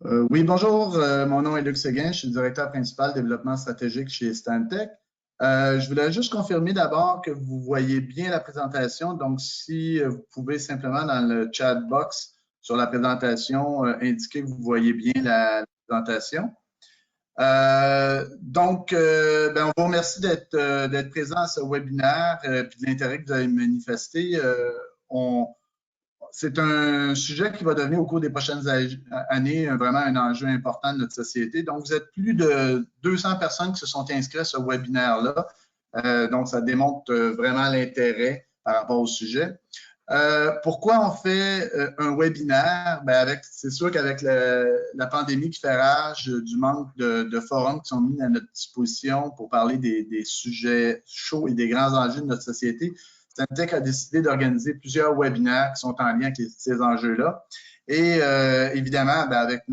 Oui, bonjour. Mon nom est Luc Séguin. Je suis le directeur principal développement stratégique chez Stantec. Je voulais juste confirmer d'abord que vous voyez bien la présentation. Donc, si vous pouvez simplement dans le chat box sur la présentation indiquer que vous voyez bien la présentation. Ben, on vous remercie d'être présent à ce webinaire et de l'intérêt que vous avez manifesté. C'est un sujet qui va devenir au cours des prochaines années vraiment un enjeu important de notre société. Donc, vous êtes plus de 200 personnes qui se sont inscrites à ce webinaire-là. Donc, ça démontre vraiment l'intérêt par rapport au sujet. Pourquoi on fait un webinaire? Ben c'est sûr qu'avec la pandémie qui fait rage, du manque de forums qui sont mis à notre disposition pour parler des sujets chauds et des grands enjeux de notre société, Stantec a décidé d'organiser plusieurs webinaires qui sont en lien avec ces enjeux-là. Et évidemment, ben avec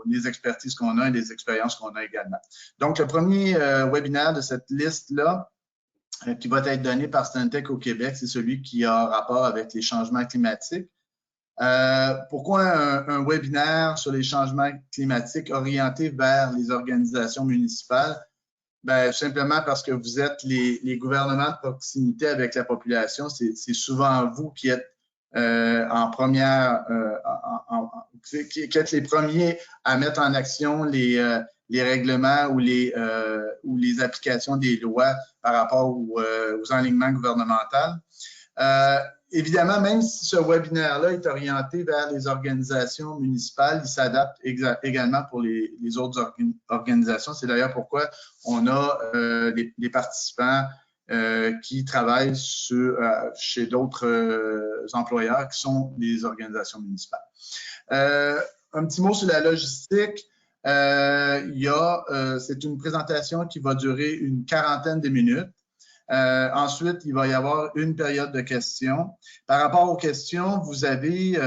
les expertises qu'on a et les expériences qu'on a également. Donc, le premier webinaire de cette liste-là, qui va être donné par Stantec au Québec, c'est celui qui a rapport avec les changements climatiques. Pourquoi un webinaire sur les changements climatiques orienté vers les organisations municipales? Ben, simplement parce que vous êtes les gouvernements de proximité avec la population. C'est souvent vous qui êtes en première, qui êtes les premiers à mettre en action les règlements ou les applications des lois par rapport aux enlignements gouvernementaux. Évidemment, même si ce webinaire-là est orienté vers les organisations municipales, il s'adapte également pour les autres organisations. C'est d'ailleurs pourquoi on a des participants qui travaillent chez d'autres employeurs qui sont des organisations municipales. Un petit mot sur la logistique. C'est une présentation qui va durer une quarantaine de minutes. Ensuite, il va y avoir une période de questions. Par rapport aux questions, vous avez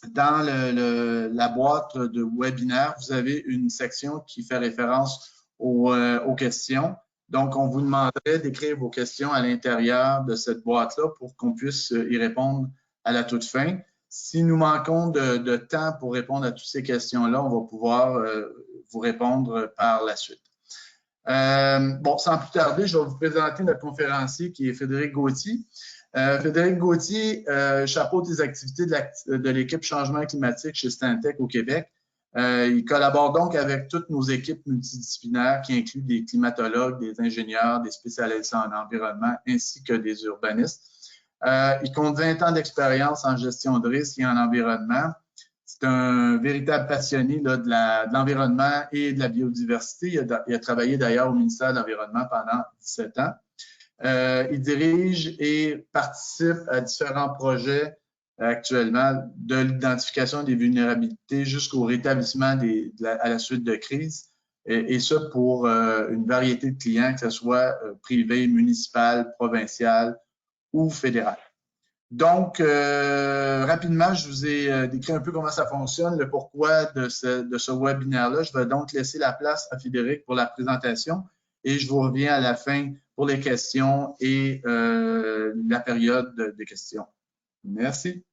dans la boîte de webinaire, vous avez une section qui fait référence aux questions. Donc, on vous demanderait d'écrire vos questions à l'intérieur de cette boîte-là pour qu'on puisse y répondre à la toute fin. Si nous manquons de temps pour répondre à toutes ces questions-là, on va pouvoir vous répondre par la suite. Bon, sans plus tarder, je vais vous présenter notre conférencier qui est Frédéric Gauthier. Frédéric Gauthier chapeaute les activités de l'équipe changement climatique chez Stantec au Québec. Il collabore donc avec toutes nos équipes multidisciplinaires qui incluent des climatologues, des ingénieurs, des spécialistes en environnement ainsi que des urbanistes. Il compte 20 ans d'expérience en gestion de risque et en environnement. C'est un véritable passionné là, de l'environnement et de la biodiversité. Il a travaillé d'ailleurs au ministère de l'Environnement pendant 17 ans. Il dirige et participe à différents projets actuellement, de l'identification des vulnérabilités jusqu'au rétablissement à la suite de crises, et ça pour une variété de clients, que ce soit privé, municipal, provincial ou fédéral. Donc, rapidement, je vous ai décrit un peu comment ça fonctionne, le pourquoi de ce webinaire-là. Je vais donc laisser la place à Frédéric pour la présentation et je vous reviens à la fin pour les questions et la période de questions. Merci.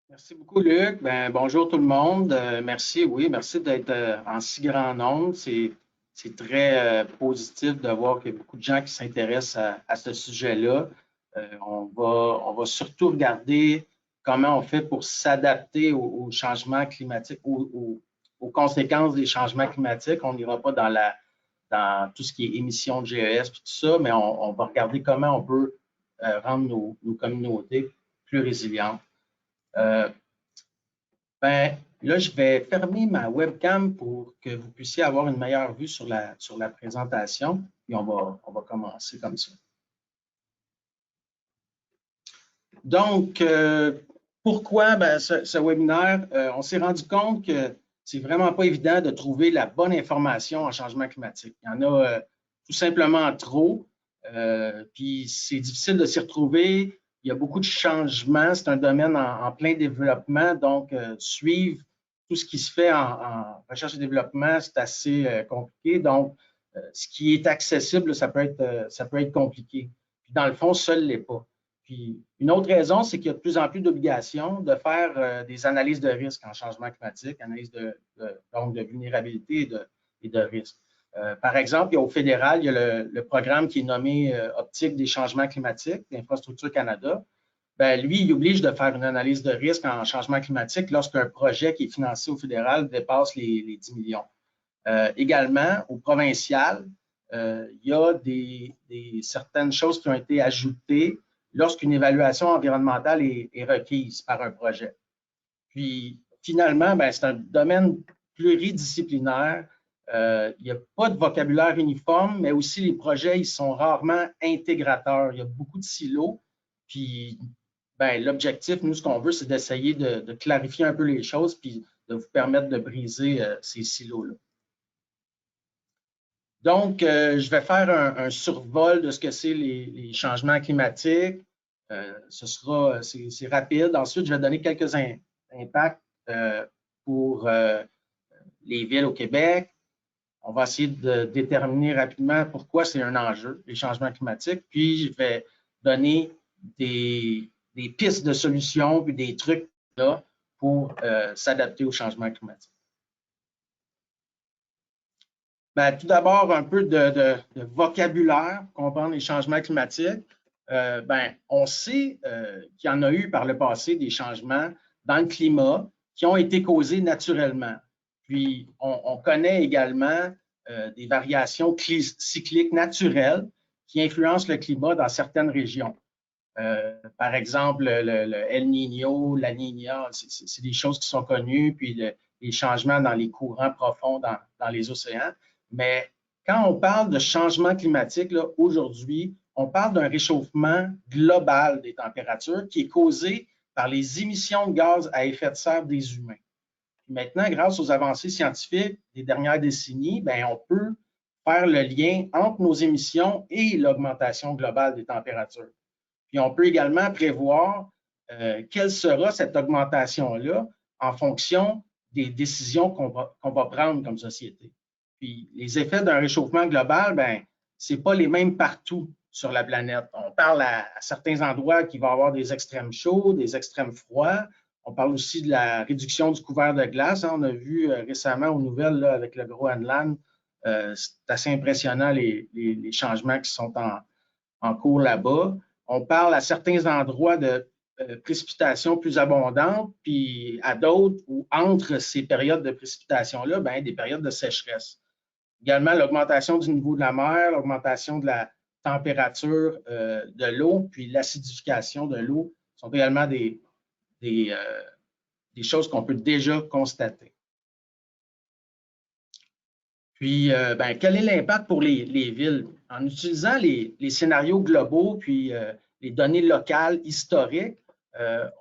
Merci beaucoup, Luc. Ben, bonjour tout le monde. Merci d'être en si grand nombre. C'est très positif de voir qu'il y a beaucoup de gens qui s'intéressent à ce sujet-là. On va surtout regarder comment on fait pour s'adapter aux changements climatiques, aux conséquences des changements climatiques. On n'ira pas dans tout ce qui est émissions de GES et tout ça, mais on va regarder comment on peut rendre nos communautés plus résilientes. Ben, là, je vais fermer ma webcam pour que vous puissiez avoir une meilleure vue sur la présentation. Puis on va commencer comme ça. Donc, pourquoi ce webinaire? On s'est rendu compte que c'est vraiment pas évident de trouver la bonne information en changement climatique. Il y en a tout simplement trop. Puis c'est difficile de s'y retrouver. Il y a beaucoup de changements. C'est un domaine en plein développement. Donc, suivre tout ce qui se fait en recherche et développement, c'est assez compliqué. Donc, ce qui est accessible, ça peut être compliqué. Puis dans le fond, seul l'est pas. Puis, une autre raison, c'est qu'il y a de plus en plus d'obligations de faire des analyses de risque en changement climatique, analyse donc de vulnérabilité et de risque. Par exemple, au fédéral, il y a le programme qui est nommé Optique des changements climatiques d'Infrastructure Canada. Ben, lui, il oblige de faire une analyse de risque en changement climatique lorsqu'un projet qui est financé au fédéral dépasse les 10 millions. Également, au provincial, il y a certaines choses qui ont été ajoutées lorsqu'une évaluation environnementale est requise par un projet. Puis, finalement, ben, c'est un domaine pluridisciplinaire. Il n'y a pas de vocabulaire uniforme, mais aussi les projets, ils sont rarement intégrateurs. Il y a beaucoup de silos. Puis, ben, l'objectif, nous, ce qu'on veut, c'est d'essayer de clarifier un peu les choses puis de vous permettre de briser ces silos-là. Donc, je vais faire un survol de ce que c'est les changements climatiques. C'est rapide. Ensuite, je vais donner quelques impacts pour les villes au Québec. On va essayer de déterminer rapidement pourquoi c'est un enjeu, les changements climatiques. Puis, je vais donner des pistes de solutions puis des trucs là pour s'adapter aux changements climatiques. Ben, tout d'abord, un peu de vocabulaire pour comprendre les changements climatiques. Ben, on sait qu'il y en a eu par le passé des changements dans le climat qui ont été causés naturellement. Puis, on connaît également des variations cycliques naturelles qui influencent le climat dans certaines régions. Par exemple, le El Niño, la Niña, c'est des choses qui sont connues, puis les changements dans les courants profonds dans les océans. Mais quand on parle de changement climatique, aujourd'hui, on parle d'un réchauffement global des températures qui est causé par les émissions de gaz à effet de serre des humains. Puis maintenant, grâce aux avancées scientifiques des dernières décennies, bien, on peut faire le lien entre nos émissions et l'augmentation globale des températures. Puis on peut également prévoir quelle sera cette augmentation-là en fonction des décisions qu'on va prendre comme société. Puis les effets d'un réchauffement global, ben, ce n'est pas les mêmes partout sur la planète. On parle à certains endroits qu'il va y avoir des extrêmes chauds, des extrêmes froids. On parle aussi de la réduction du couvert de glace. On a vu récemment aux nouvelles là, avec le Groenland, c'est assez impressionnant les changements qui sont en cours là-bas. On parle à certains endroits de précipitations plus abondantes, puis à d'autres où entre ces périodes de précipitation-là, ben, des périodes de sécheresse. Également, l'augmentation du niveau de la mer, l'augmentation de la température de l'eau, puis l'acidification de l'eau sont également des choses qu'on peut déjà constater. Puis, ben, quel est l'impact pour les villes? En utilisant les scénarios globaux, puis les données locales, historiques,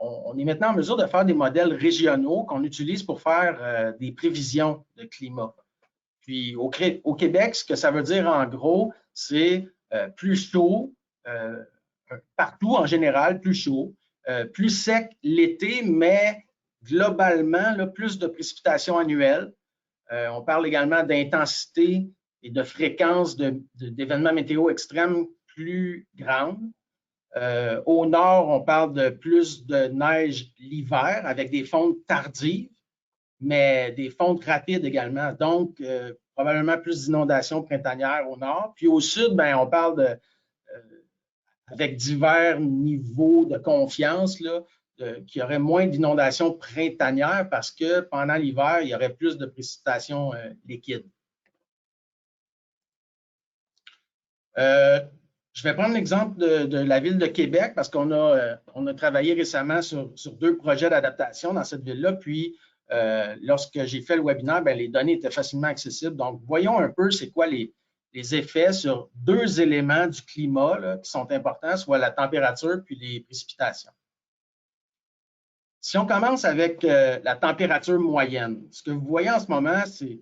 on est maintenant en mesure de faire des modèles régionaux qu'on utilise pour faire des prévisions de climat. Puis au Québec, ce que ça veut dire en gros, c'est plus chaud, partout en général, plus chaud, plus sec l'été, mais globalement, là, plus de précipitations annuelles. On parle également d'intensité et de fréquence d'événements météo extrêmes plus grandes. Au nord, on parle de plus de neige l'hiver avec des fontes tardives, mais des fontes rapides également. Donc, probablement plus d'inondations printanières au nord. Puis au sud, ben, on parle avec divers niveaux de confiance, là, qu'il y aurait moins d'inondations printanières parce que pendant l'hiver, il y aurait plus de précipitations liquides. Je vais prendre l'exemple de la ville de Québec parce qu'on a travaillé récemment sur 2 projets d'adaptation dans cette ville-là. Puis, lorsque j'ai fait le webinaire, bien, les données étaient facilement accessibles. Donc, voyons un peu c'est quoi les effets sur 2 éléments du climat là, qui sont importants, soit la température puis les précipitations. Si on commence avec la température moyenne, ce que vous voyez en ce moment, c'est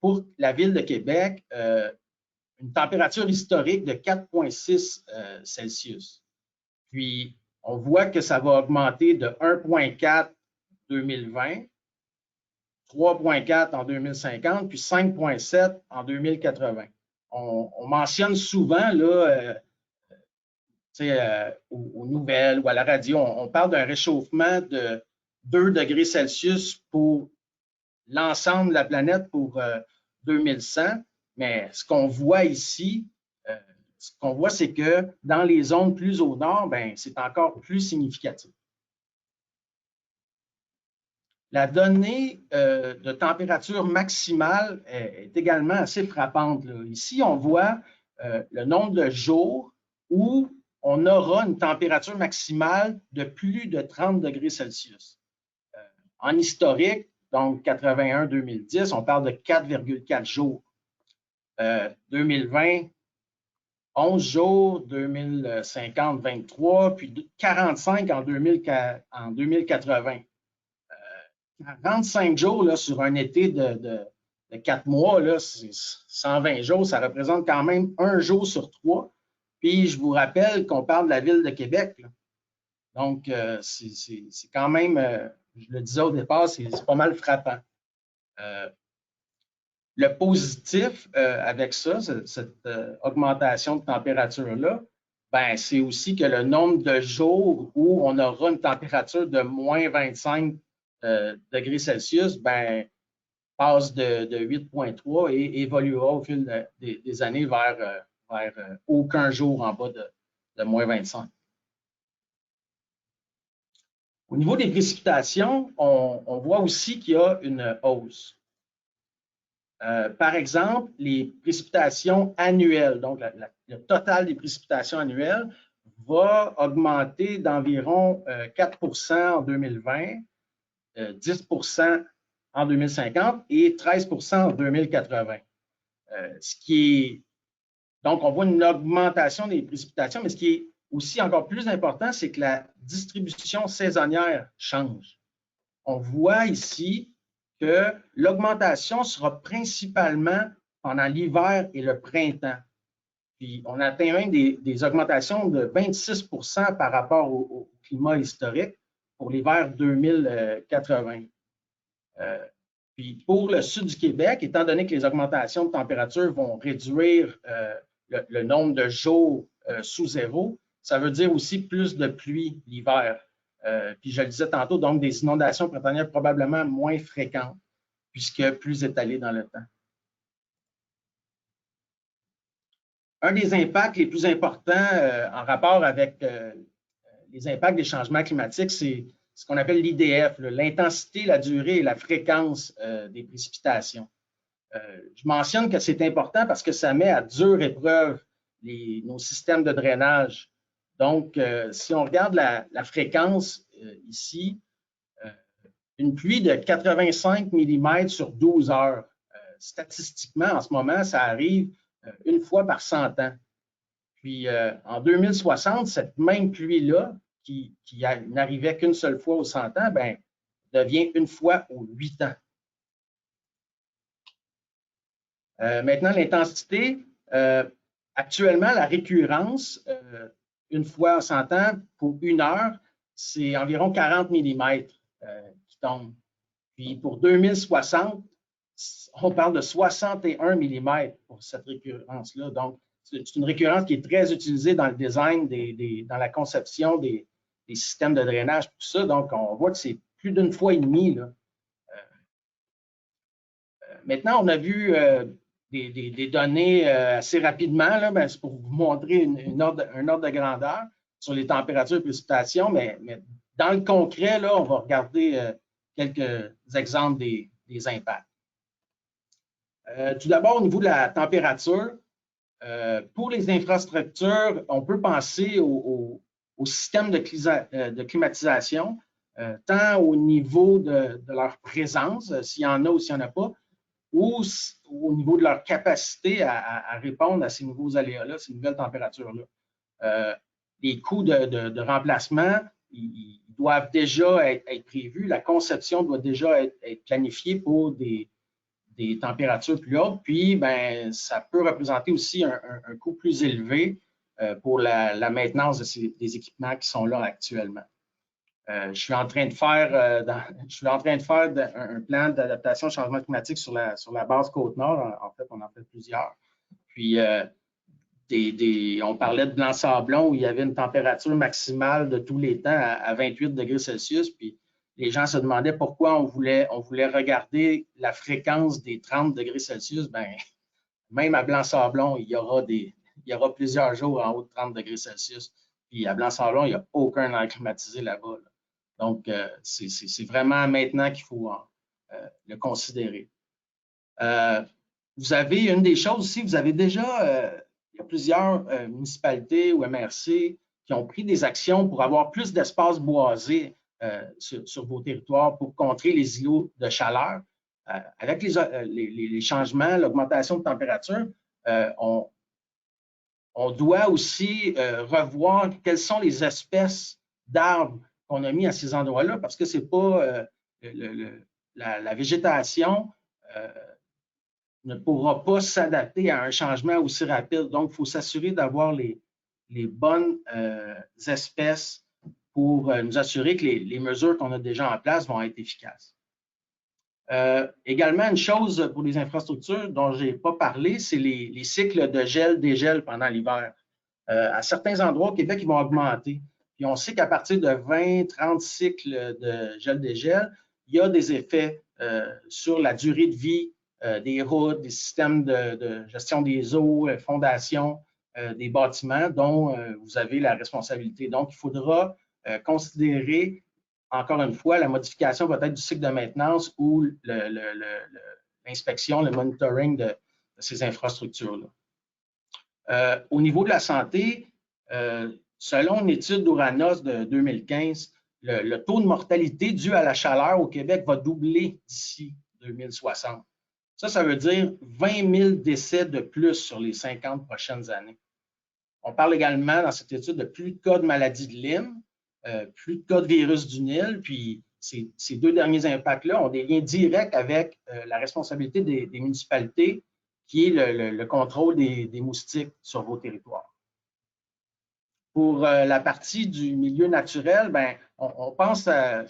pour la ville de Québec, une température historique de 4,6 Celsius. Puis, on voit que ça va augmenter de 1,4 en 2020, 3,4 en 2050, puis 5,7 en 2080. On mentionne souvent là, aux nouvelles ou à la radio, on parle d'un réchauffement de 2 degrés Celsius pour l'ensemble de la planète pour 2100. Mais ce qu'on voit ici, c'est que dans les zones plus au nord, c'est encore plus significatif. La donnée de température maximale est également assez frappante, là. Ici, on voit le nombre de jours où on aura une température maximale de plus de 30 degrés Celsius. En historique, donc 81-2010, on parle de 4,4 jours. 2020, 11 jours, 2050, 23, puis 45 en 2080. 45 jours là, sur un été de 4 mois, là, 120 jours, ça représente quand même 1 jour sur 3. Puis je vous rappelle qu'on parle de la ville de Québec, là. Donc, c'est quand même, je le disais au départ, c'est pas mal frappant. Le positif avec ça, cette augmentation de température-là, c'est aussi que le nombre de jours où on aura une température de moins 25 degrés Celsius, passe de 8,3 et évoluera au fil des années vers aucun jour en bas de moins 25. Au niveau des précipitations, on voit aussi qu'il y a une hausse. Par exemple, les précipitations annuelles, donc le total des précipitations annuelles va augmenter d'environ 4 en 2020, 10 en 2050 et 13 en 2080. Donc, on voit une augmentation des précipitations, mais ce qui est aussi encore plus important, c'est que la distribution saisonnière change. On voit ici que l'augmentation sera principalement pendant l'hiver et le printemps. Puis, on atteint même des augmentations de 26 par rapport au climat historique pour l'hiver 2080. Puis, pour le sud du Québec, étant donné que les augmentations de température vont réduire le nombre de jours sous zéro, ça veut dire aussi plus de pluie l'hiver. Puis je le disais tantôt, donc des inondations printanières probablement moins fréquentes, puisque plus étalées dans le temps. Un des impacts les plus importants en rapport avec les impacts des changements climatiques, c'est ce qu'on appelle l'IDF, l'intensité, la durée et la fréquence des précipitations. Je mentionne que c'est important parce que ça met à dure épreuve nos systèmes de drainage. Donc, si on regarde la fréquence ici, une pluie de 85 mm sur 12 heures, statistiquement, en ce moment, ça arrive une fois par 100 ans. Puis, en 2060, cette même pluie-là, qui n'arrivait qu'une seule fois aux 100 ans, devient une fois aux 8 ans. Maintenant, l'intensité. Actuellement, la récurrence, une fois en 100 ans, pour 1 heure, c'est environ 40 mm qui tombent. Puis pour 2060, on parle de 61 mm pour cette récurrence-là. Donc, c'est une récurrence qui est très utilisée dans le design, dans la conception des systèmes de drainage, tout ça. Donc, on voit que c'est plus d'une fois et demie, là. Maintenant, on a vu des données assez rapidement, là, c'est pour vous montrer un ordre de grandeur sur les températures et précipitations, mais dans le concret, là, on va regarder quelques exemples des impacts. Tout d'abord, au niveau de la température, pour les infrastructures, on peut penser au système de climatisation, tant au niveau de leur présence, s'il y en a ou s'il n'y en a pas, ou au niveau de leur capacité à répondre à ces nouveaux aléas-là, ces nouvelles températures-là. Les coûts de remplacement, ils doivent déjà être prévus. La conception doit déjà être planifiée pour des températures plus hautes. Puis, ça peut représenter aussi un coût plus élevé pour la maintenance des équipements qui sont là actuellement. Je suis en train de faire un plan d'adaptation au changement climatique sur la base Côte-Nord. En fait, on en fait plusieurs. Puis, on parlait de Blanc-Sablon où il y avait une température maximale de tous les temps à 28 degrés Celsius. Puis les gens se demandaient pourquoi on voulait regarder la fréquence des 30 degrés Celsius. Ben, même à Blanc-Sablon, il y aura plusieurs jours en haut de 30 degrés Celsius. Puis à Blanc-Sablon, il n'y a aucun air climatisé là-bas. Là. Donc, c'est vraiment maintenant qu'il faut le considérer. Vous avez une des choses aussi, vous avez déjà, il y a plusieurs municipalités ou MRC qui ont pris des actions pour avoir plus d'espace boisé sur vos territoires pour contrer les îlots de chaleur. Avec les changements, l'augmentation de température, on doit aussi revoir quelles sont les espèces d'arbres qu'on a mis à ces endroits-là parce que c'est pas la végétation ne pourra pas s'adapter à un changement aussi rapide. Donc, il faut s'assurer d'avoir les bonnes espèces pour nous assurer que les mesures qu'on a déjà en place vont être efficaces. Également, une chose pour les infrastructures dont je n'ai pas parlé, c'est les cycles de gel-dégel pendant l'hiver. À certains endroits au Québec, ils vont augmenter. Puis on sait qu'à partir de 20-30 cycles de gel-dégel, il y a des effets sur la durée de vie des routes, des systèmes de gestion des eaux, fondations, des bâtiments dont vous avez la responsabilité. Donc, il faudra considérer, encore une fois, la modification peut-être du cycle de maintenance ou l'inspection, le monitoring de ces infrastructures-là. Au niveau de la santé, selon une étude d'Ouranos de 2015, le taux de mortalité dû à la chaleur au Québec va doubler d'ici 2060. Ça veut dire 20 000 décès de plus sur les 50 prochaines années. On parle également dans cette étude de plus de cas de maladie de Lyme, plus de cas de virus du Nil, puis ces deux derniers impacts-là ont des liens directs avec la responsabilité des municipalités, qui est le contrôle des moustiques sur vos territoires. Pour la partie du milieu naturel, ben, on pense à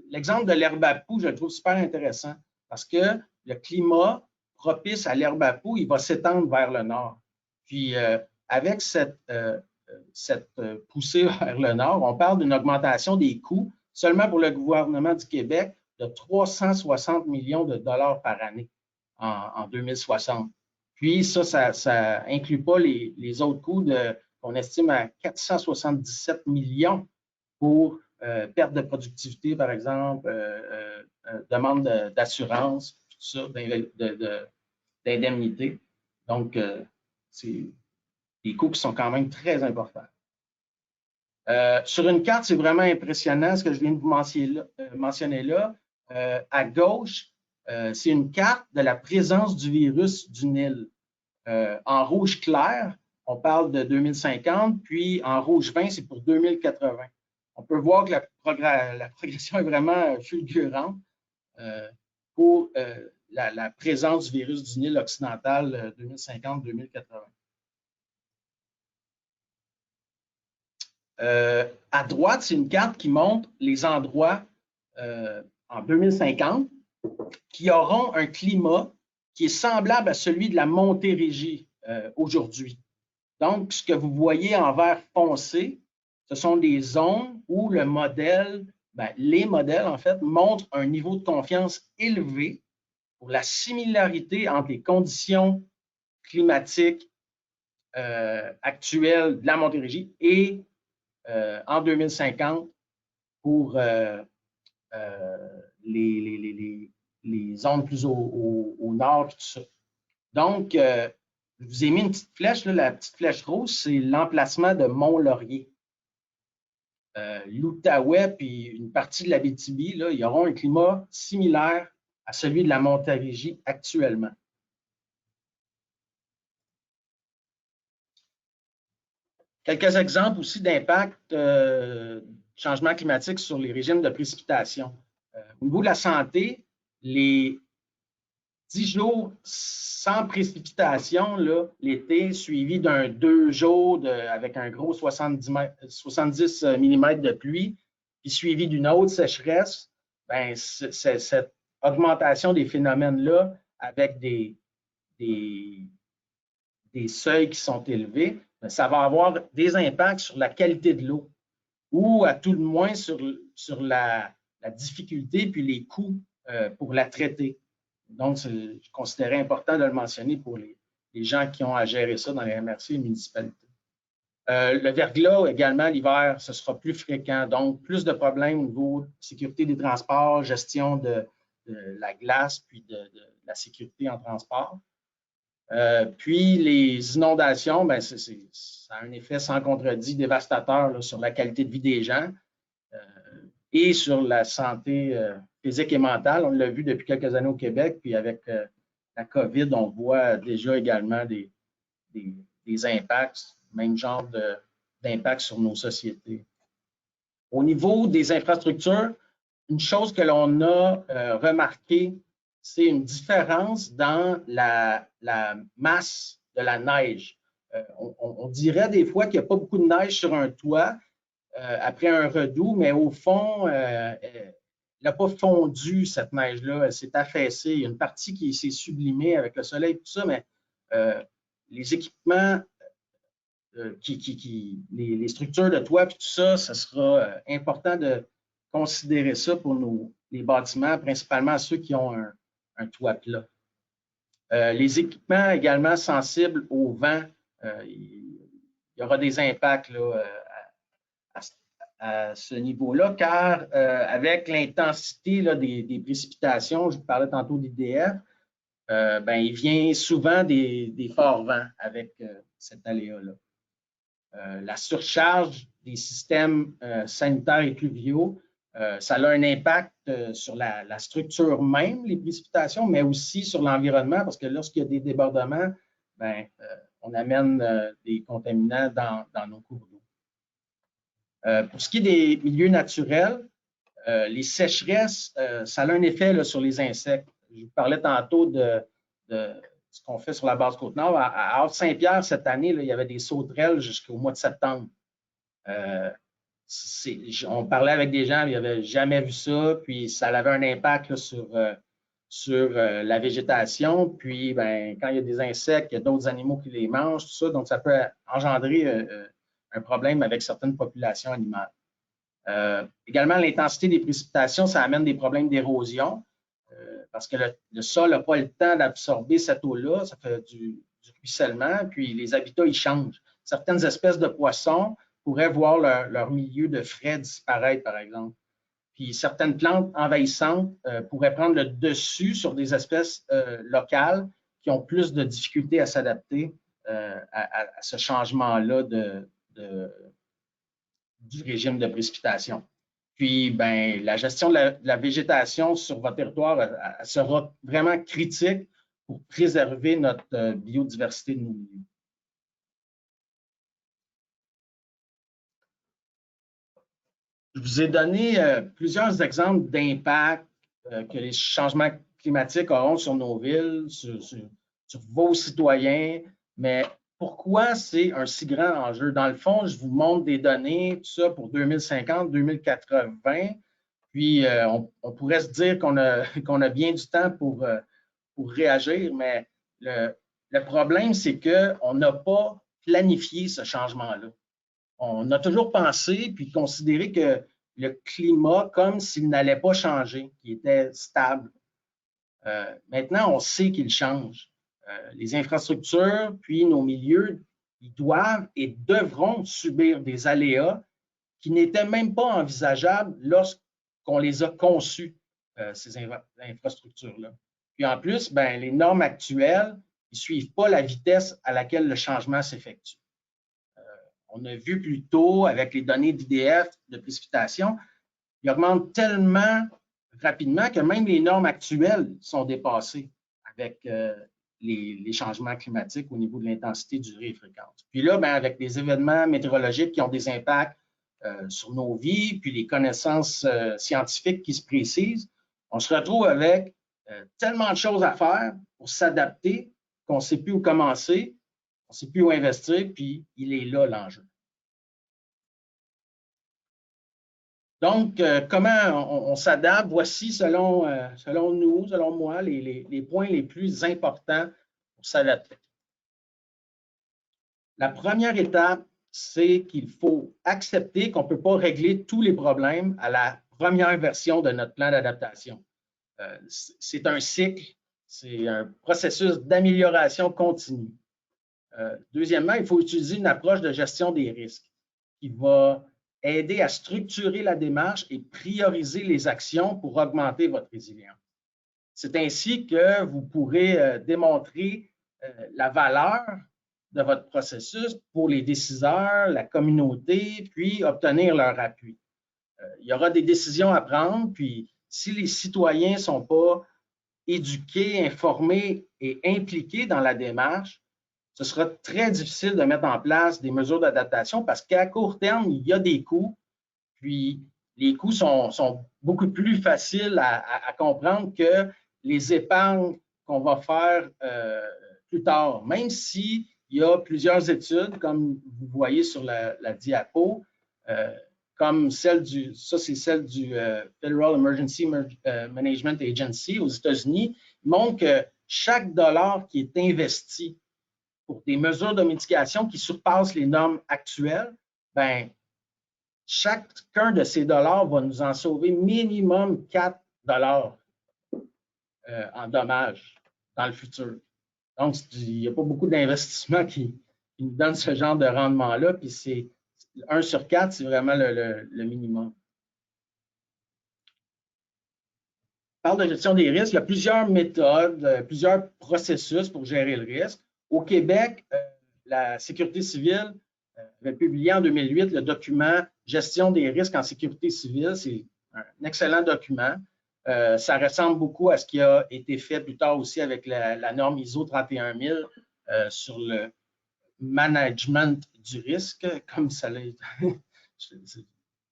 l'exemple de l'herbe à poux, je le trouve super intéressant parce que le climat propice à l'herbe à poux, il va s'étendre vers le nord. Puis, avec cette poussée vers le nord, on parle d'une augmentation des coûts seulement pour le gouvernement du Québec de 360 millions de dollars par année en 2060. Puis, ça inclut pas les autres coûts qu'on estime à 477 millions pour perte de productivité, par exemple, demande d'assurance, tout ça, d'indemnité. Donc, c'est des coûts qui sont quand même très importants. Sur une carte, c'est vraiment impressionnant ce que je viens de vous mentionner là. À gauche, c'est une carte de la présence du virus du Nil. En rouge clair, on parle de 2050, puis en rouge vin, c'est pour 2080. On peut voir que la progression est vraiment fulgurante pour la présence du virus du Nil occidental 2050-2080. À droite, c'est une carte qui montre les endroits en 2050 qui auront un climat qui est semblable à celui de la Montérégie aujourd'hui. Donc, ce que vous voyez en vert foncé, ce sont des zones où le modèle, les modèles en fait, montrent un niveau de confiance élevé pour la similarité entre les conditions climatiques actuelles de la Montérégie et en 2050 pour les zones plus au nord, tout ça. Donc, je vous ai mis une petite flèche, là, la petite flèche rose, c'est l'emplacement de Mont-Laurier. L'Outaouais puis une partie de l'Abitibi, là, ils auront un climat similaire à celui de la Montérégie actuellement. Quelques exemples aussi d'impact changement climatique sur les régimes de précipitation. Au niveau de la santé, les 10 jours sans précipitation, l'été, suivi d'un 2 jours avec un gros 70 mm de pluie, puis suivi d'une autre sécheresse, ben, cette augmentation des phénomènes-là avec des des seuils qui sont élevés, ça va avoir des impacts sur la qualité de l'eau ou à tout le moins sur la difficulté puis les coûts pour la traiter. Donc, je considérais important de le mentionner pour les gens qui ont à gérer ça dans les MRC et municipalités. Le verglas également, l'hiver, ce sera plus fréquent. Donc, plus de problèmes au niveau de sécurité des transports, gestion de la glace, puis de la sécurité en transport. Puis, les inondations, ben, ça a un effet sans contredit dévastateur là, sur la qualité de vie des gens et sur la santé physique et mentale. On l'a vu depuis quelques années au Québec, puis avec la COVID, on voit déjà également des impacts, même genre d'impact sur nos sociétés. Au niveau des infrastructures, une chose que l'on a remarqué, c'est une différence dans la masse de la neige. On dirait des fois qu'il n'y a pas beaucoup de neige sur un toit après un redout, mais au fond, elle n'a pas fondu, cette neige-là. Elle s'est affaissée. Il y a une partie qui s'est sublimée avec le soleil et tout ça, mais les équipements, les structures de toit et tout ça, ce sera important de considérer ça pour les bâtiments, principalement ceux qui ont un toit plat. Les équipements également sensibles au vent, il y aura des impacts là, à ce niveau-là, car avec l'intensité des précipitations, je vous parlais tantôt d'IDF, ben, il vient souvent des forts vents avec cet aléa-là. La surcharge des systèmes sanitaires et pluviaux, ça a un impact sur la structure même, les précipitations, mais aussi sur l'environnement, parce que lorsqu'il y a des débordements, ben, on amène des contaminants dans nos cours d'eau. Pour ce qui est des milieux naturels, les sécheresses, ça a un effet là, sur les insectes. Je vous parlais tantôt de ce qu'on fait sur la base Côte-Nord. À Havre-Saint-Pierre, cette année, là, il y avait des sauterelles jusqu'au mois de septembre. On parlait avec des gens, ils n'avaient jamais vu ça, puis ça avait un impact là, sur la végétation. Puis, ben, quand il y a des insectes, il y a d'autres animaux qui les mangent, tout ça, donc ça peut engendrer un problème avec certaines populations animales. Également, l'intensité des précipitations, ça amène des problèmes d'érosion parce que le sol n'a pas le temps d'absorber cette eau-là, ça fait du ruissellement, puis les habitats, ils changent. Certaines espèces de poissons pourraient voir leur milieu de frais disparaître, par exemple. Puis certaines plantes envahissantes pourraient prendre le dessus sur des espèces locales qui ont plus de difficultés à s'adapter à ce changement-là du régime de précipitation. Puis, ben, la gestion de la végétation sur votre territoire elle sera vraiment critique pour préserver notre biodiversité de nos milieux. Je vous ai donné plusieurs exemples d'impacts que les changements climatiques auront sur nos villes, sur vos citoyens, mais pourquoi c'est un si grand enjeu? Dans le fond, je vous montre des données, tout ça pour 2050, 2080, puis on pourrait se dire qu'on a bien du temps pour réagir, mais le problème, c'est qu'on n'a pas planifié ce changement-là. On a toujours pensé puis considéré que le climat, comme s'il n'allait pas changer, qu'il était stable. Maintenant, on sait qu'il change. Les infrastructures, puis nos milieux, ils doivent et devront subir des aléas qui n'étaient même pas envisageables lorsqu'on les a conçus, ces infrastructures-là. Puis en plus, ben, les normes actuelles, ils ne suivent pas la vitesse à laquelle le changement s'effectue. On a vu plus tôt avec les données d'IDF de précipitation, ils augmentent tellement rapidement que même les normes actuelles sont dépassées avec les changements climatiques au niveau de l'intensité, durée et fréquence. Puis là, ben, avec les événements météorologiques qui ont des impacts sur nos vies, puis les connaissances scientifiques qui se précisent, on se retrouve avec tellement de choses à faire pour s'adapter qu'on ne sait plus où commencer, on ne sait plus où investir, puis il est là l'enjeu. Donc, comment on s'adapte? Voici, selon nous, selon moi, les points les plus importants pour s'adapter. La première étape, c'est qu'il faut accepter qu'on ne peut pas régler tous les problèmes à la première version de notre plan d'adaptation. C'est un cycle, c'est un processus d'amélioration continue. Deuxièmement, il faut utiliser une approche de gestion des risques qui va aider à structurer la démarche et prioriser les actions pour augmenter votre résilience. C'est ainsi que vous pourrez démontrer la valeur de votre processus pour les décideurs, la communauté, puis obtenir leur appui. Il y aura des décisions à prendre, puis si les citoyens ne sont pas éduqués, informés et impliqués dans la démarche, ce sera très difficile de mettre en place des mesures d'adaptation parce qu'à court terme, il y a des coûts, puis les coûts sont beaucoup plus faciles à comprendre que les épargnes qu'on va faire plus tard. Même s'il y a plusieurs études, comme vous voyez sur la diapo, comme ça c'est celle du Federal Emergency Management Agency aux États-Unis, montre que chaque dollar qui est investi pour des mesures de mitigation qui surpassent les normes actuelles, ben, chacun de ces dollars va nous en sauver minimum 4 dollars en dommages dans le futur. Donc, il n'y a pas beaucoup d'investissements qui nous donnent ce genre de rendement-là, puis c'est 1 sur 4, c'est vraiment le minimum. On parle de gestion des risques, il y a plusieurs méthodes, plusieurs processus pour gérer le risque. Au Québec, la Sécurité civile avait publié en 2008 le document « Gestion des risques en sécurité civile ». C'est un excellent document. Ça ressemble beaucoup à ce qui a été fait plus tard aussi avec la norme ISO 31000 sur le management du risque, comme ça l'est.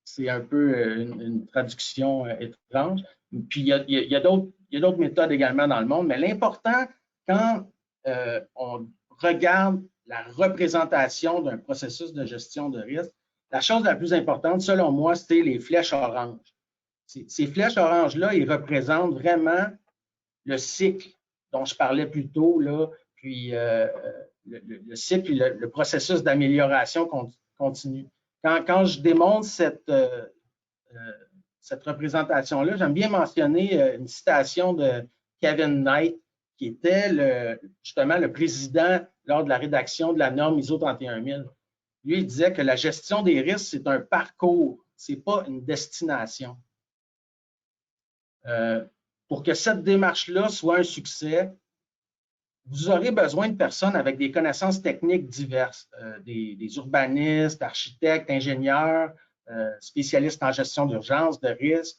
C'est un peu une traduction étrange. Puis, il y a d'autres méthodes également dans le monde, mais l'important, quand on regarde la représentation d'un processus de gestion de risque, la chose la plus importante, selon moi, c'est les flèches oranges. Ces flèches oranges-là, ils représentent vraiment le cycle dont je parlais plus tôt, là, puis le cycle, puis le processus d'amélioration continue. Quand je démontre cette représentation-là, j'aime bien mentionner une citation de Kevin Knight, qui était justement le président lors de la rédaction de la norme ISO 31000. Lui, il disait que la gestion des risques, c'est un parcours, ce n'est pas une destination. Pour que cette démarche-là soit un succès, vous aurez besoin de personnes avec des connaissances techniques diverses, des urbanistes, architectes, ingénieurs, spécialistes en gestion d'urgence, de risque,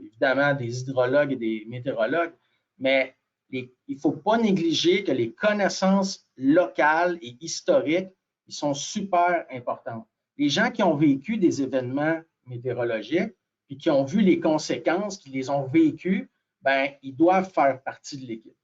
évidemment des hydrologues et des météorologues, mais il ne faut pas négliger que les connaissances locales et historiques, ils sont super importantes. Les gens qui ont vécu des événements météorologiques et qui ont vu les conséquences, qui les ont vécues, ben, ils doivent faire partie de l'équipe.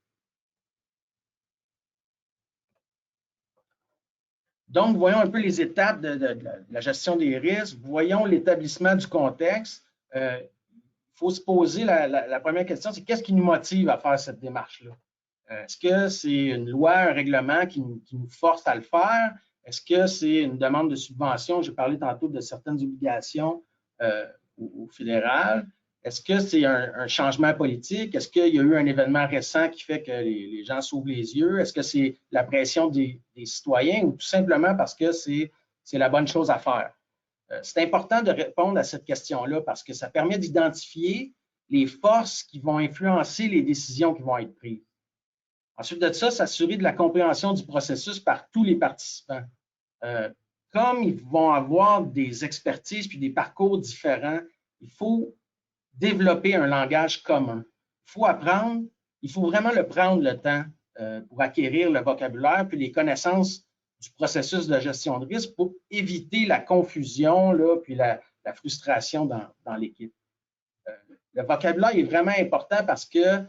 Donc, voyons un peu les étapes de la gestion des risques. Voyons l'établissement du contexte. Il faut se poser la première question, c'est qu'est-ce qui nous motive à faire cette démarche-là? Est-ce que c'est une loi, un règlement qui nous force à le faire? Est-ce que c'est une demande de subvention? J'ai parlé tantôt de certaines obligations au fédéral. Est-ce que c'est un changement politique? Est-ce qu'il y a eu un événement récent qui fait que les gens s'ouvrent les yeux? Est-ce que c'est la pression des citoyens ou tout simplement parce que c'est la bonne chose à faire? C'est important de répondre à cette question-là parce que ça permet d'identifier les forces qui vont influencer les décisions qui vont être prises. Ensuite de ça, s'assurer de la compréhension du processus par tous les participants. Comme ils vont avoir des expertises puis des parcours différents, il faut développer un langage commun. Il faut apprendre, il faut vraiment prendre le temps pour acquérir le vocabulaire puis les connaissances du processus de gestion de risque pour éviter la confusion là, puis la frustration dans l'équipe. Le vocabulaire est vraiment important parce que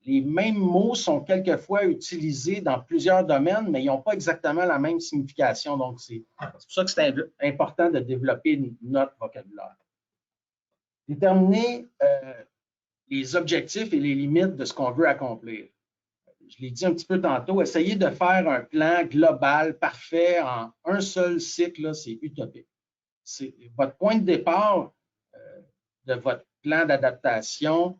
les mêmes mots sont quelquefois utilisés dans plusieurs domaines, mais ils n'ont pas exactement la même signification. Donc, c'est pour ça que c'est important de développer notre vocabulaire. Déterminer les objectifs et les limites de ce qu'on veut accomplir. je l'ai dit un petit peu tantôt, essayer de faire un plan global, parfait, en un seul cycle, c'est utopique. Votre point de départ de votre plan d'adaptation,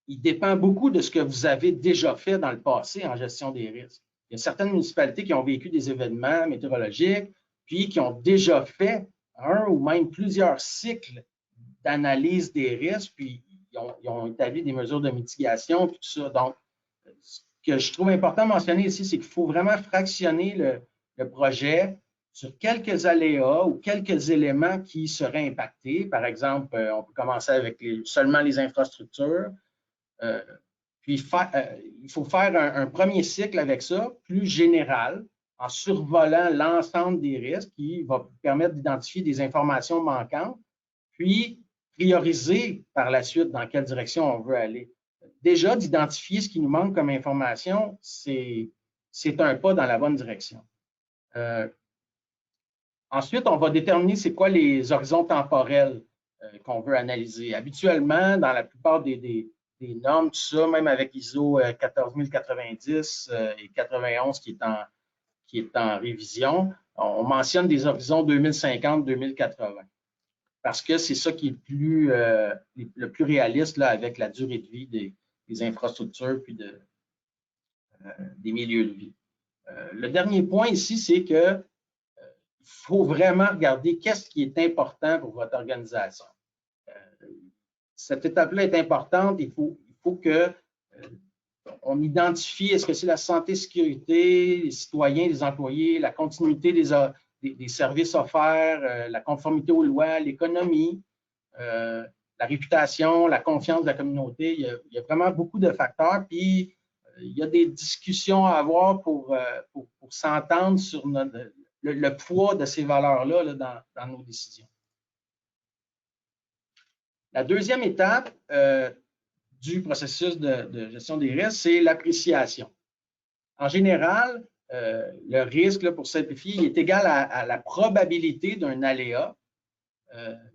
il dépend beaucoup de ce que vous avez déjà fait dans le passé en gestion des risques. Il y a certaines municipalités qui ont vécu des événements météorologiques, puis qui ont déjà fait un ou même plusieurs cycles d'analyse des risques, puis ils ont établi des mesures de mitigation, puis tout ça. Donc, ce que je trouve important de mentionner ici, c'est qu'il faut vraiment fractionner le projet sur quelques aléas ou quelques éléments qui seraient impactés. Par exemple, on peut commencer avec seulement les infrastructures. Puis, il faut faire un premier cycle avec ça, plus général, en survolant l'ensemble des risques qui va permettre d'identifier des informations manquantes, puis prioriser par la suite dans quelle direction on veut aller. Déjà, d'identifier ce qui nous manque comme information, c'est un pas dans la bonne direction. Ensuite, on va déterminer c'est quoi les horizons temporels qu'on veut analyser. Habituellement, dans la plupart des normes, tout ça, même avec ISO 14090 et 91 qui est en révision, on mentionne des horizons 2050-2080 parce que c'est ça qui est le plus réaliste là, avec la durée de vie des infrastructures puis des milieux de vie. Le dernier point ici, c'est que il faut vraiment regarder qu'est-ce qui est important pour votre organisation. Cette étape-là est importante. Il faut que on identifie, est-ce que c'est la santé, sécurité, les citoyens, les employés, la continuité des services offerts, la conformité aux lois, l'économie, la réputation, la confiance de la communauté. Il y a vraiment beaucoup de facteurs. Puis, il y a des discussions à avoir pour s'entendre sur le poids de ces valeurs-là là, dans nos décisions. La deuxième étape du processus de gestion des risques, c'est l'appréciation. En général, le risque, là, pour simplifier, il est égal à la probabilité d'un aléa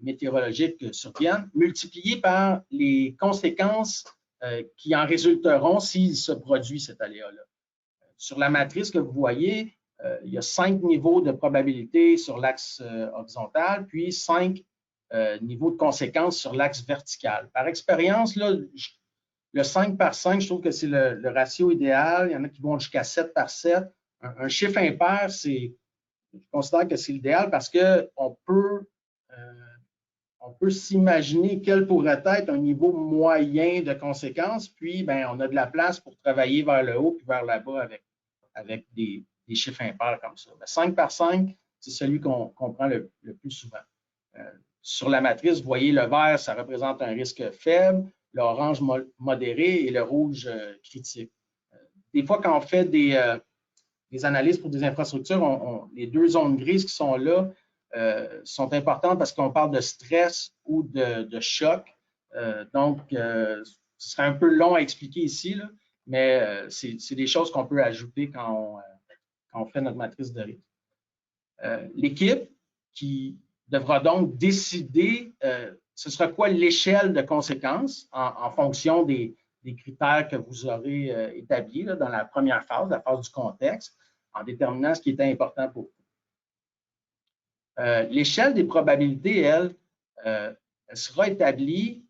météorologique survienne, multiplié par les conséquences qui en résulteront s'il se produit cet aléa-là. Sur la matrice que vous voyez, il y a 5 niveaux de probabilité sur l'axe horizontal, puis 5 niveaux de conséquences sur l'axe vertical. Par expérience, là, le 5 par 5, je trouve que c'est le ratio idéal. Il y en a qui vont jusqu'à 7 par 7. Un chiffre impair, je considère que c'est l'idéal parce qu'on peut s'imaginer quel pourrait être un niveau moyen de conséquences, puis ben, on a de la place pour travailler vers le haut puis vers le bas avec des chiffres impairs comme ça. Ben, 5 par 5, c'est celui qu'on prend le plus souvent. Sur la matrice, vous voyez, le vert, ça représente un risque faible, l'orange modéré et le rouge critique. Des fois, quand on fait des analyses pour des infrastructures, les deux zones grises qui sont là sont importantes parce qu'on parle de stress ou de choc. Donc, ce serait un peu long à expliquer ici, là, mais c'est des choses qu'on peut ajouter quand on fait notre matrice de risque. L'équipe qui devra donc décider ce sera quoi l'échelle de conséquences en fonction des critères que vous aurez établis là, dans la première phase, la phase du contexte, en déterminant ce qui était important pour vous. L'échelle des probabilités, elle sera établie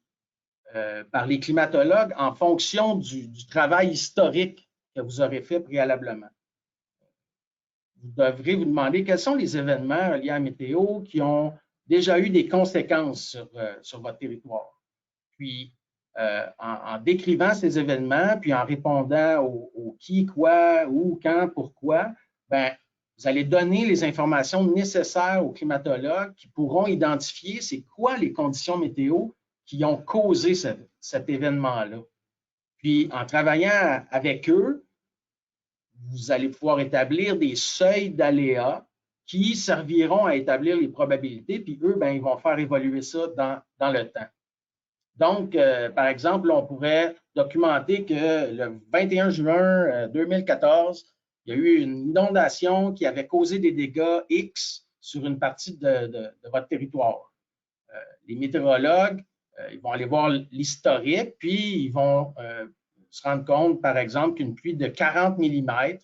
par les climatologues en fonction du travail historique que vous aurez fait préalablement. Vous devrez vous demander quels sont les événements liés à la météo qui ont déjà eu des conséquences sur votre territoire. Puis, en décrivant ces événements, puis en répondant au qui, quoi, où, quand, pourquoi, ben, vous allez donner les informations nécessaires aux climatologues qui pourront identifier c'est quoi les conditions météo qui ont causé cet événement-là. Puis, en travaillant avec eux, vous allez pouvoir établir des seuils d'aléas qui serviront à établir les probabilités, puis eux, ben, ils vont faire évoluer ça dans le temps. Donc, par exemple, on pourrait documenter que le 21 juin 2014, il y a eu une inondation qui avait causé des dégâts X sur une partie de votre territoire. Les météorologues, ils vont aller voir l'historique, puis ils vont se rendre compte, par exemple, qu'une pluie de 40 mm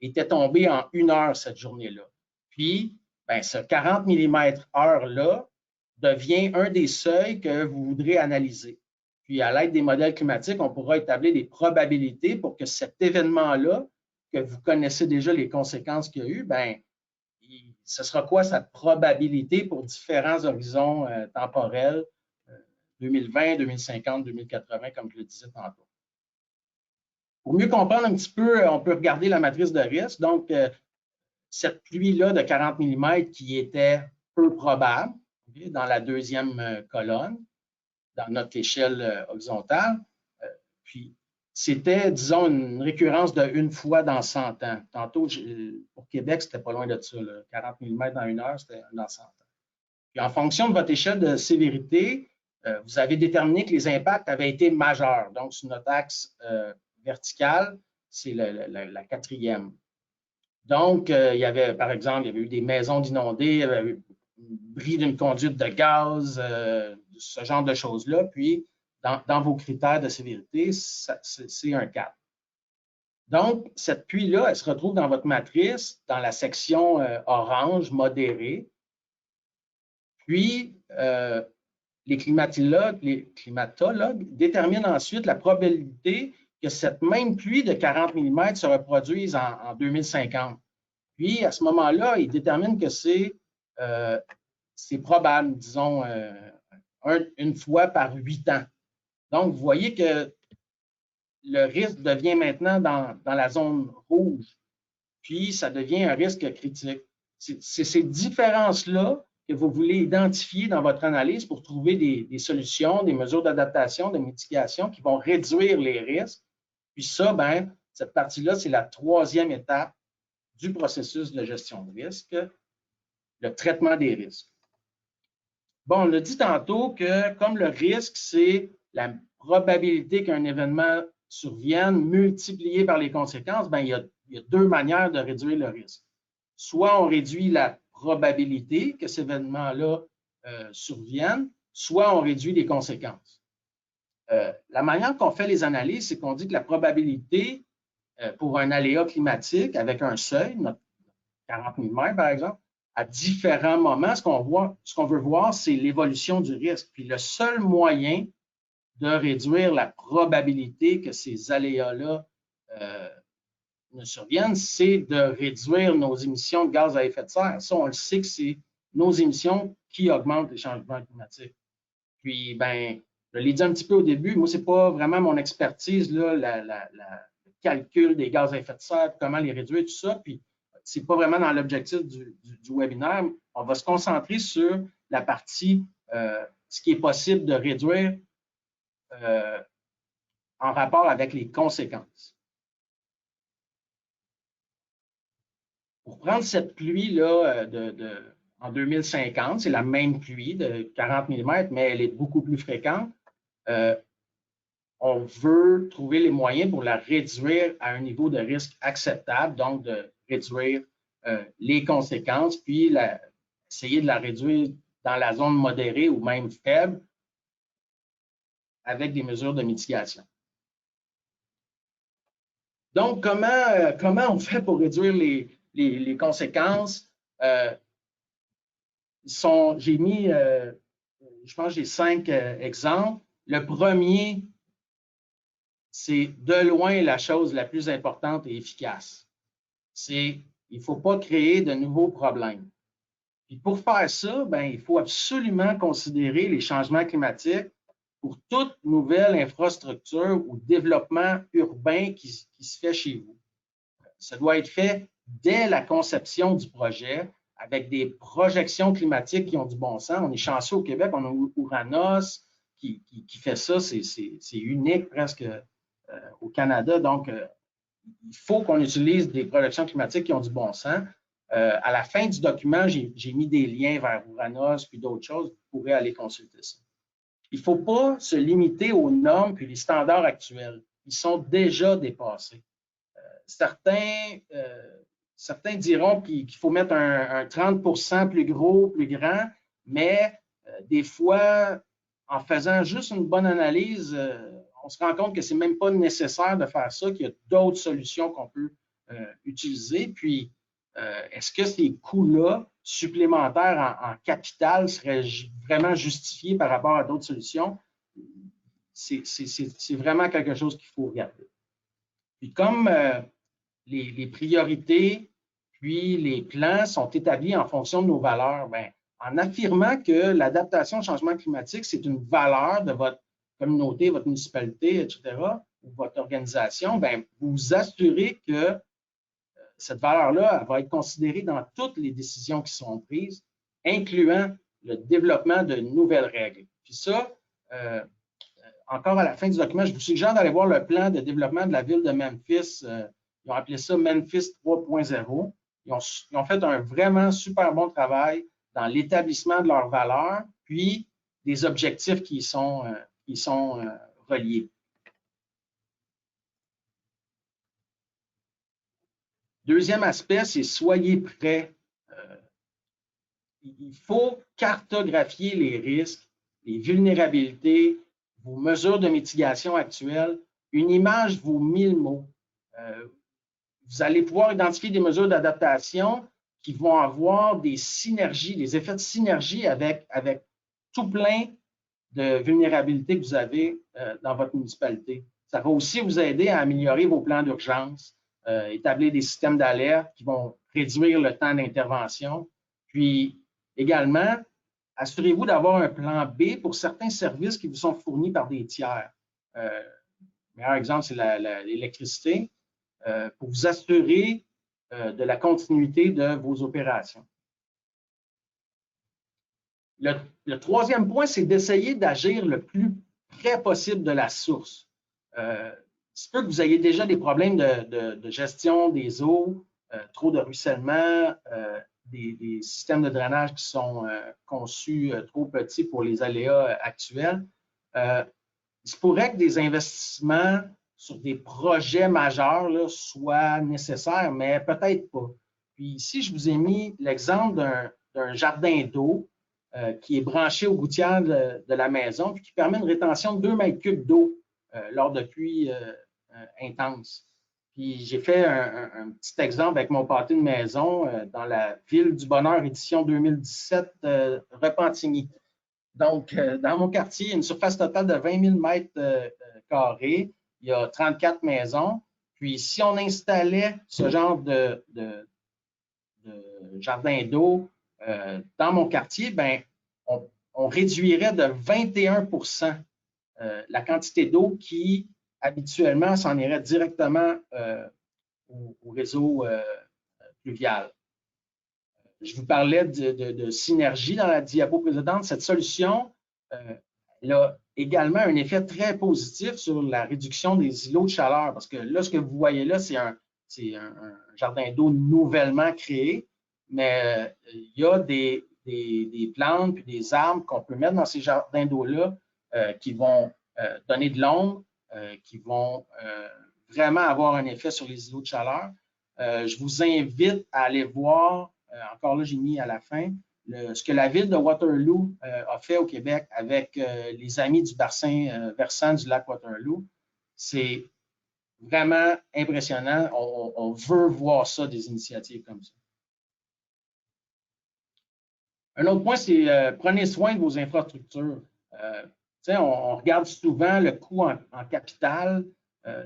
était tombée en 1 heure cette journée-là. Puis, ben, ce 40 mm heure-là devient un des seuils que vous voudrez analyser. Puis, à l'aide des modèles climatiques, on pourra établir des probabilités pour que cet événement-là, que vous connaissez déjà les conséquences qu'il y a eu, ben, ce sera quoi sa probabilité pour différents horizons temporels, 2020, 2050, 2080, comme je le disais tantôt. Pour mieux comprendre un petit peu, on peut regarder la matrice de risque. Donc, cette pluie-là de 40 mm qui était peu probable, okay, dans la deuxième colonne, dans notre échelle horizontale, puis c'était, disons, une récurrence de 1 fois dans 100 ans. Tantôt, pour Québec, c'était pas loin de ça. Là. 40 mm dans 1 heure, c'était dans 100 ans. Puis en fonction de votre échelle de sévérité, vous avez déterminé que les impacts avaient été majeurs. Donc, sur notre axe vertical, c'est la 4e. Donc, il y avait, par exemple, il y avait eu des maisons d'inondées, il y avait eu bris d'une conduite de gaz, ce genre de choses-là. Puis, dans vos critères de sévérité, c'est un 4. Donc, cette pluie-là, elle se retrouve dans votre matrice, dans la section orange, modérée. Puis, les climatologues déterminent ensuite la probabilité que cette même pluie de 40 mm se reproduise en 2050. Puis, à ce moment-là, ils déterminent que c'est probable, disons, 1 fois par 8 ans. Donc, vous voyez que le risque devient maintenant dans la zone rouge, puis ça devient un risque critique. C'est ces différences-là que vous voulez identifier dans votre analyse pour trouver des solutions, des mesures d'adaptation, de mitigation qui vont réduire les risques. Puis ça, ben, cette partie-là, c'est la 3e étape du processus de gestion de risque, le traitement des risques. Bon, on l'a dit tantôt que comme le risque, c'est la probabilité qu'un événement survienne multipliée par les conséquences, ben, il y a 2 manières de réduire le risque. Soit on réduit la probabilité que cet événement-là survienne, soit on réduit les conséquences. La manière qu'on fait les analyses, c'est qu'on dit que la probabilité pour un aléa climatique avec un seuil, 40 mm par exemple, à différents moments, ce qu'on veut voir, c'est l'évolution du risque. Puis le seul moyen de réduire la probabilité que ces aléas-là ne surviennent, c'est de réduire nos émissions de gaz à effet de serre. Ça, on le sait que c'est nos émissions qui augmentent les changements climatiques. Puis, ben, je l'ai dit un petit peu au début, moi, ce n'est pas vraiment mon expertise, là, le calcul des gaz à effet de serre, comment les réduire, tout ça. Puis, ce n'est pas vraiment dans l'objectif du webinaire. On va se concentrer sur la partie, ce qui est possible de réduire en rapport avec les conséquences. Pour prendre cette pluie-là en 2050, c'est la même pluie de 40 mm, mais elle est beaucoup plus fréquente. On veut trouver les moyens pour la réduire à un niveau de risque acceptable, donc de réduire les conséquences, puis essayer de la réduire dans la zone modérée ou même faible avec des mesures de mitigation. Donc, comment on fait pour réduire les conséquences? J'ai mis, je pense, j'ai 5 exemples. Le premier, c'est de loin la chose la plus importante et efficace. Il ne faut pas créer de nouveaux problèmes. Puis pour faire ça, ben, il faut absolument considérer les changements climatiques pour toute nouvelle infrastructure ou développement urbain qui se fait chez vous. Ça doit être fait dès la conception du projet avec des projections climatiques qui ont du bon sens. On est chanceux au Québec, on a Ouranos qui fait ça, c'est unique presque au Canada. Donc, il faut qu'on utilise des projections climatiques qui ont du bon sens. À la fin du document, j'ai mis des liens vers Ouranos puis d'autres choses. Vous pourrez aller consulter ça. Il ne faut pas se limiter aux normes puis les standards actuels. Ils sont déjà dépassés. Certains diront qu'il faut mettre un 30% plus gros, plus grand, mais des fois, en faisant juste une bonne analyse, on se rend compte que ce n'est même pas nécessaire de faire ça, qu'il y a d'autres solutions qu'on peut utiliser. Puis, est-ce que ces coûts-là supplémentaires en capital seraient vraiment justifiés par rapport à d'autres solutions? C'est vraiment quelque chose qu'il faut regarder. Puis comme les priorités puis les plans sont établis en fonction de nos valeurs, bien, en affirmant que l'adaptation au changement climatique, c'est une valeur de votre communauté, votre municipalité, etc., ou votre organisation, bien, vous vous assurez que cette valeur-là va être considérée dans toutes les décisions qui sont prises, incluant le développement de nouvelles règles. Puis ça, encore à la fin du document, je vous suggère d'aller voir le plan de développement de la ville de Memphis. Ils ont appelé ça Memphis 3.0. Ils ont fait un vraiment super bon travail dans l'établissement de leurs valeurs, puis des objectifs qui sont reliés. Deuxième aspect, c'est soyez prêts. Il faut cartographier les risques, les vulnérabilités, vos mesures de mitigation actuelles. Une image vaut 1000 mots. Vous allez pouvoir identifier des mesures d'adaptation qui vont avoir des synergies, des effets de synergie avec tout plein de vulnérabilités que vous avez dans votre municipalité. Ça va aussi vous aider à améliorer vos plans d'urgence, établir des systèmes d'alerte qui vont réduire le temps d'intervention. Puis également, assurez-vous d'avoir un plan B pour certains services qui vous sont fournis par des tiers. Le meilleur exemple, c'est l'électricité, pour vous assurer de la continuité de vos opérations. Le troisième point, c'est d'essayer d'agir le plus près possible de la source. Il se peut que vous ayez déjà des problèmes de gestion des eaux, trop de ruissellement, des systèmes de drainage qui sont conçus trop petits pour les aléas actuels. Il se pourrait que des investissements sur des projets majeurs là, soient nécessaires, mais peut-être pas. Puis ici, je vous ai mis l'exemple d'un jardin d'eau qui est branché aux gouttières de la maison, puis qui permet une rétention de 2 mètres cubes d'eau lors de pluies intenses. Puis j'ai fait un petit exemple avec mon pâté de maison dans la Ville du Bonheur, édition 2017, Repentigny. Donc, dans mon quartier, il y a une surface totale de 20 000 mètres carrés. Il y a 34 maisons. Puis, si on installait ce genre de jardin d'eau dans mon quartier, bien, on réduirait de 21 la quantité d'eau qui, habituellement, s'en irait directement au réseau pluvial. Je vous parlais de synergie dans la diapo précédente. Cette solution elle a également un effet très positif sur la réduction des îlots de chaleur, parce que là, ce que vous voyez là, c'est un jardin d'eau nouvellement créé, mais il y a des plantes et des arbres qu'on peut mettre dans ces jardins d'eau-là qui vont donner de l'ombre, qui vont vraiment avoir un effet sur les îlots de chaleur. Je vous invite à aller voir, encore là, j'ai mis à la fin, ce que la ville de Waterloo a fait au Québec avec les amis du bassin versant du lac Waterloo. C'est vraiment impressionnant. On veut voir ça, des initiatives comme ça. Un autre point, c'est prenez soin de vos infrastructures. On regarde souvent le coût en capital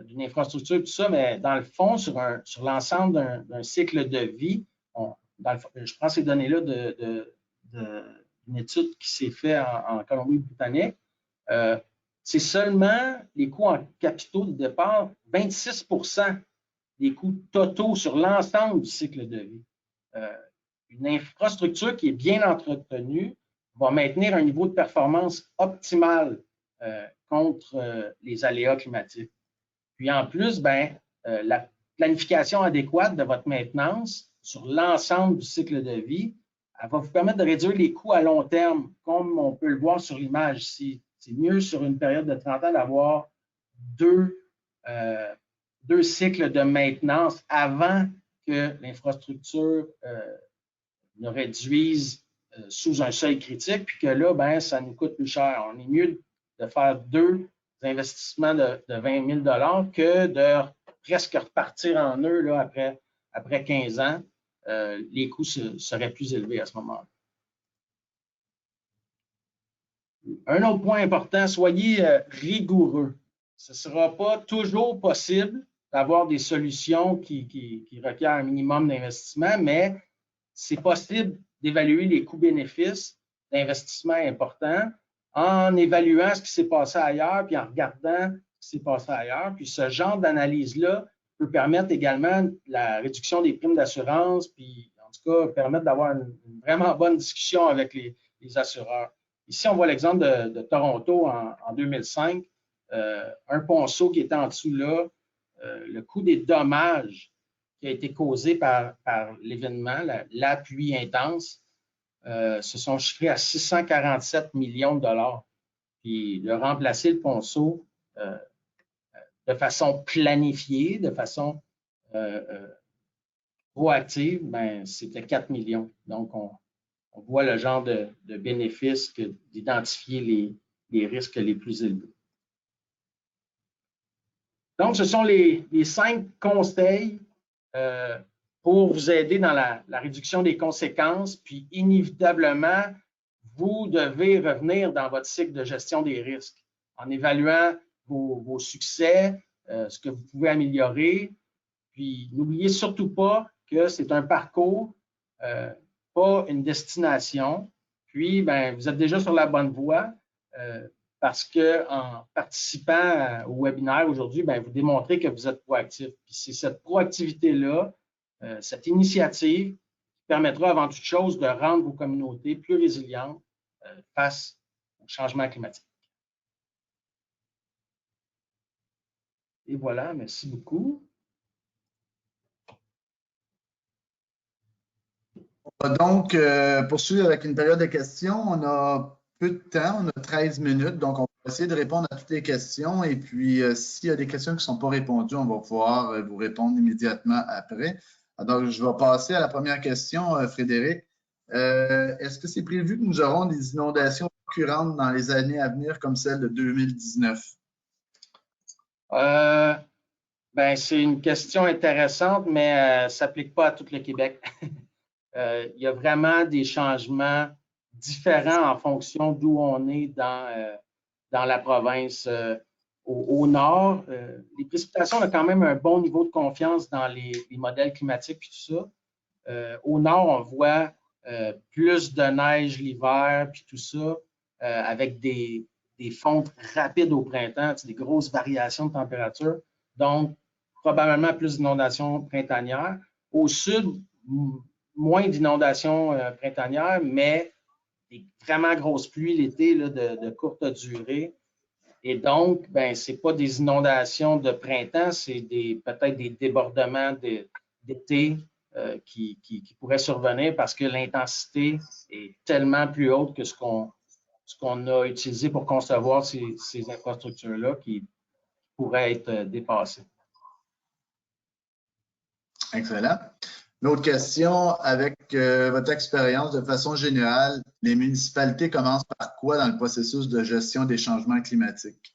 d'une infrastructure, tout ça, mais dans le fond, sur l'ensemble d'un cycle de vie, je prends ces données-là d'une étude qui s'est faite en Colombie-Britannique. C'est seulement les coûts en capitaux de départ, 26 des coûts totaux sur l'ensemble du cycle de vie. Une infrastructure qui est bien entretenue va maintenir un niveau de performance optimal contre les aléas climatiques. Puis en plus, la planification adéquate de votre maintenance sur l'ensemble du cycle de vie, elle va vous permettre de réduire les coûts à long terme, comme on peut le voir sur l'image ici. C'est mieux sur une période de 30 ans d'avoir deux cycles de maintenance avant que l'infrastructure ne réduise sous un seuil critique, puis que là, ça nous coûte plus cher. On est mieux de faire 2 investissements de 20 000 $ que de presque repartir en eux là, après 15 ans. Les coûts seraient plus élevés à ce moment-là. Un autre point important, soyez rigoureux. Ce ne sera pas toujours possible d'avoir des solutions qui requièrent un minimum d'investissement, mais c'est possible d'évaluer les coûts-bénéfices d'investissement importants en évaluant ce qui s'est passé ailleurs, puis en regardant ce qui s'est passé ailleurs. Puis ce genre d'analyse-là peut permettre également la réduction des primes d'assurance, puis en tout cas permettre d'avoir une vraiment bonne discussion avec les assureurs. Ici, on voit l'exemple de Toronto en 2005. Un ponceau qui était en dessous là, le coût des dommages qui a été causé par l'événement, la pluie intense, se sont chiffrés à 647 millions de $. Puis de remplacer le ponceau de façon planifiée, de façon proactive, ben, c'était 4 millions. Donc, on voit le genre de bénéfice que d'identifier les risques les plus élevés. Donc, ce sont les 5 conseils pour vous aider dans la réduction des conséquences. Puis, inévitablement, vous devez revenir dans votre cycle de gestion des risques en évaluant vos succès, ce que vous pouvez améliorer. Puis, n'oubliez surtout pas que c'est un parcours, pas une destination. Puis, ben, vous êtes déjà sur la bonne voie parce qu'en participant au webinaire aujourd'hui, ben, vous démontrez que vous êtes proactif. Puis, c'est cette proactivité-là, cette initiative qui permettra avant toute chose de rendre vos communautés plus résilientes face au changement climatique. Et voilà, merci beaucoup. On va donc poursuivre avec une période de questions. On a peu de temps, on a 13 minutes, donc on va essayer de répondre à toutes les questions. Et puis, s'il y a des questions qui ne sont pas répondues, on va pouvoir vous répondre immédiatement après. Donc, je vais passer à la première question, Frédéric. Est-ce que c'est prévu que nous aurons des inondations récurrentes dans les années à venir comme celle de 2019? Ben, c'est une question intéressante, mais ça ne s'applique pas à tout le Québec. Il y a vraiment des changements différents en fonction d'où on est dans la province. Au nord, les précipitations ont quand même un bon niveau de confiance dans les modèles climatiques et tout ça. Au nord, on voit plus de neige l'hiver puis tout ça, avec des fontes rapides au printemps, des grosses variations de température. Donc, probablement plus d'inondations printanières. Au sud, moins d'inondations printanières, mais des vraiment grosses pluies l'été de courte durée. Et donc, ben, ce n'est pas des inondations de printemps, c'est peut-être des débordements d'été qui pourraient survenir parce que l'intensité est tellement plus haute que ce qu'on a utilisé pour concevoir ces infrastructures-là qui pourraient être dépassées. Excellent. Une autre question, avec votre expérience de façon générale, les municipalités commencent par quoi dans le processus de gestion des changements climatiques?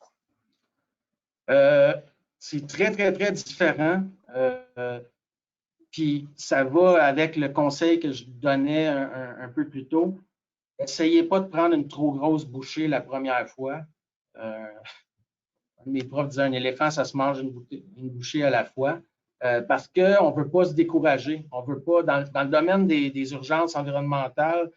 C'est très, très, très différent. Puis ça va avec le conseil que je donnais un peu plus tôt. Essayez pas de prendre une trop grosse bouchée la première fois. Mes profs disaient un éléphant, ça se mange une bouchée à la fois. Parce qu'on ne veut pas se décourager. On veut pas, dans le domaine des urgences environnementales,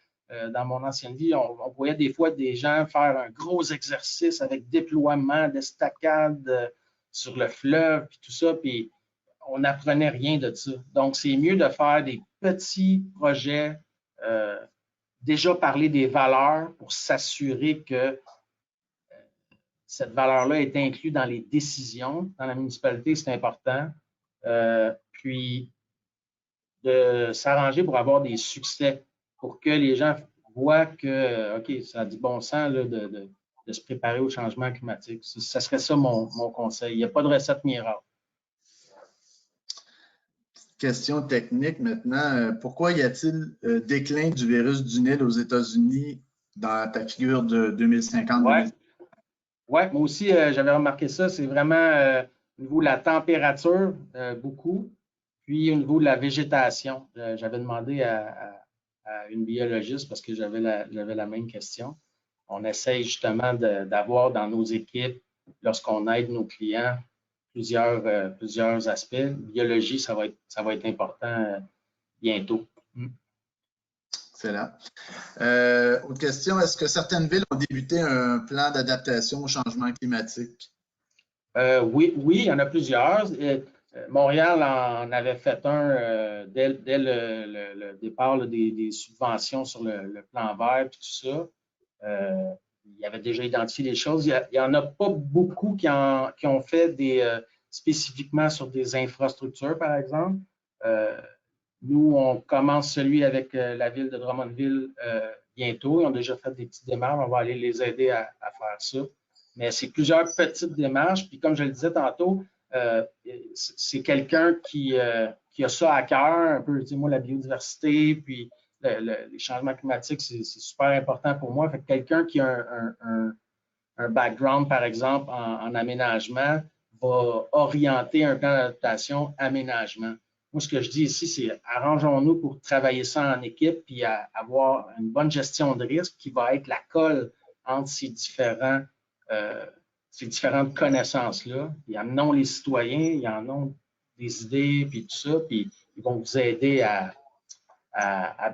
dans mon ancienne vie, on voyait des fois des gens faire un gros exercice avec déploiement d'estacades sur le fleuve, puis tout ça, puis on n'apprenait rien de ça. Donc, c'est mieux de faire des petits projets, déjà parler des valeurs pour s'assurer que cette valeur-là est inclue dans les décisions. Dans la municipalité, c'est important. Puis de s'arranger pour avoir des succès, pour que les gens voient que, OK, ça a du bon sens là, de se préparer au changement climatique. Ça serait ça mon conseil. Il n'y a pas de recette miracle. Question technique maintenant. Pourquoi y a-t-il déclin du virus du Nil aux États-Unis dans ta figure de 2050? Ouais. Ouais, moi aussi, j'avais remarqué ça. C'est vraiment au niveau de la température, beaucoup, puis au niveau de la végétation. J'avais demandé à une biologiste parce que j'avais la même question. On essaye justement d'avoir dans nos équipes, lorsqu'on aide nos clients, plusieurs aspects. Biologie, ça va être important bientôt. Excellent. Autre question, est-ce que certaines villes ont débuté un plan d'adaptation au changement climatique? Oui, oui, il y en a plusieurs. Montréal en avait fait un dès le départ là, des subventions sur le plan vert et tout ça. Il avait déjà identifié les choses. Il n'y en a pas beaucoup qui ont fait spécifiquement sur des infrastructures, par exemple. Nous, on commence celui avec la ville de Drummondville bientôt. Ils ont déjà fait des petites démarches. On va aller les aider à faire ça. Mais c'est plusieurs petites démarches. Puis comme je le disais tantôt, c'est quelqu'un qui a ça à cœur, un peu, tu sais, moi, la biodiversité, puis les changements climatiques, c'est super important pour moi. Fait que quelqu'un qui a un background, par exemple, en aménagement, va orienter un plan d'adaptation aménagement. Moi, ce que je dis ici, c'est arrangeons-nous pour travailler ça en équipe puis avoir une bonne gestion de risque qui va être la colle entre ces différentes connaissances-là. Puis amenons les citoyens, ils en ont des idées, puis tout ça, puis ils vont vous aider à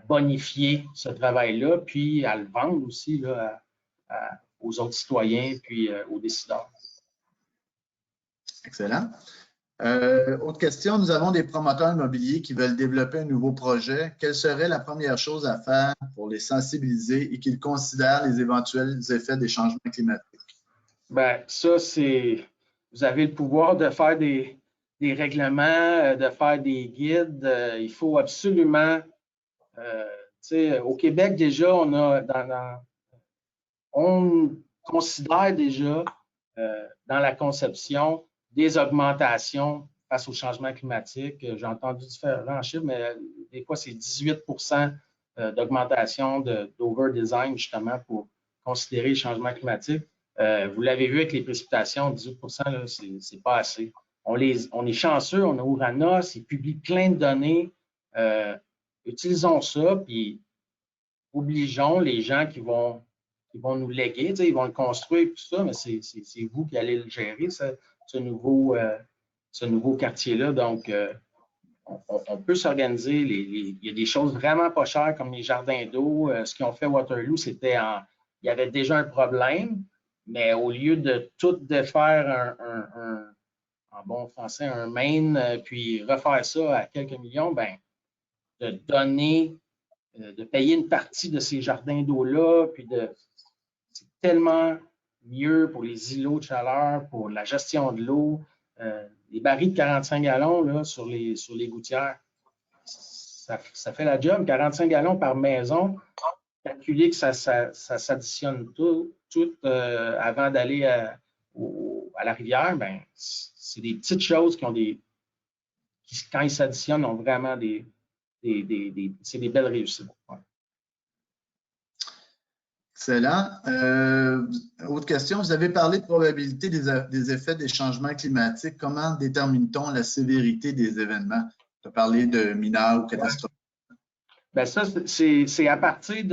bonifier ce travail-là, puis à le vendre aussi là, aux autres citoyens, puis aux décideurs. Excellent. Autre question, nous avons des promoteurs immobiliers qui veulent développer un nouveau projet. Quelle serait la première chose à faire pour les sensibiliser et qu'ils considèrent les éventuels effets des changements climatiques? Bien, ça, c'est. Vous avez le pouvoir de faire des règlements, de faire des guides. Il faut absolument. Tu sais, au Québec, déjà, on considère déjà dans la conception des augmentations face au changement climatique. J'ai entendu différents chiffres, mais des fois, c'est 18% d'augmentation d'over-design, justement, pour considérer le changement climatique. Vous l'avez vu avec les précipitations, 18%, c'est pas assez. On est chanceux, on a Uranus, ils publient plein de données. Utilisons ça, puis obligeons les gens qui vont nous léguer, ils vont le construire, tout ça, mais c'est vous qui allez le gérer, ce nouveau quartier-là. Donc, on peut s'organiser. Il y a des choses vraiment pas chères comme les jardins d'eau. Ce qu'ils ont fait Waterloo, il y avait déjà un problème, mais au lieu de tout défaire en bon français, un main, puis refaire ça à quelques millions, ben, de donner, de payer une partie de ces jardins d'eau-là, puis c'est tellement mieux pour les îlots de chaleur, pour la gestion de l'eau. Les barils de 45 gallons là, sur les gouttières, ça fait la job. 45 gallons par maison. Calculer que ça s'additionne tout avant d'aller à la rivière, ben, c'est des petites choses qui, quand ils s'additionnent, ont vraiment c'est des belles réussites. Ouais. Excellent. Autre question, vous avez parlé de probabilité des effets des changements climatiques. Comment détermine-t-on la sévérité des événements? Tu as parlé de mineurs ou catastrophes. Bien, ça, c'est à partir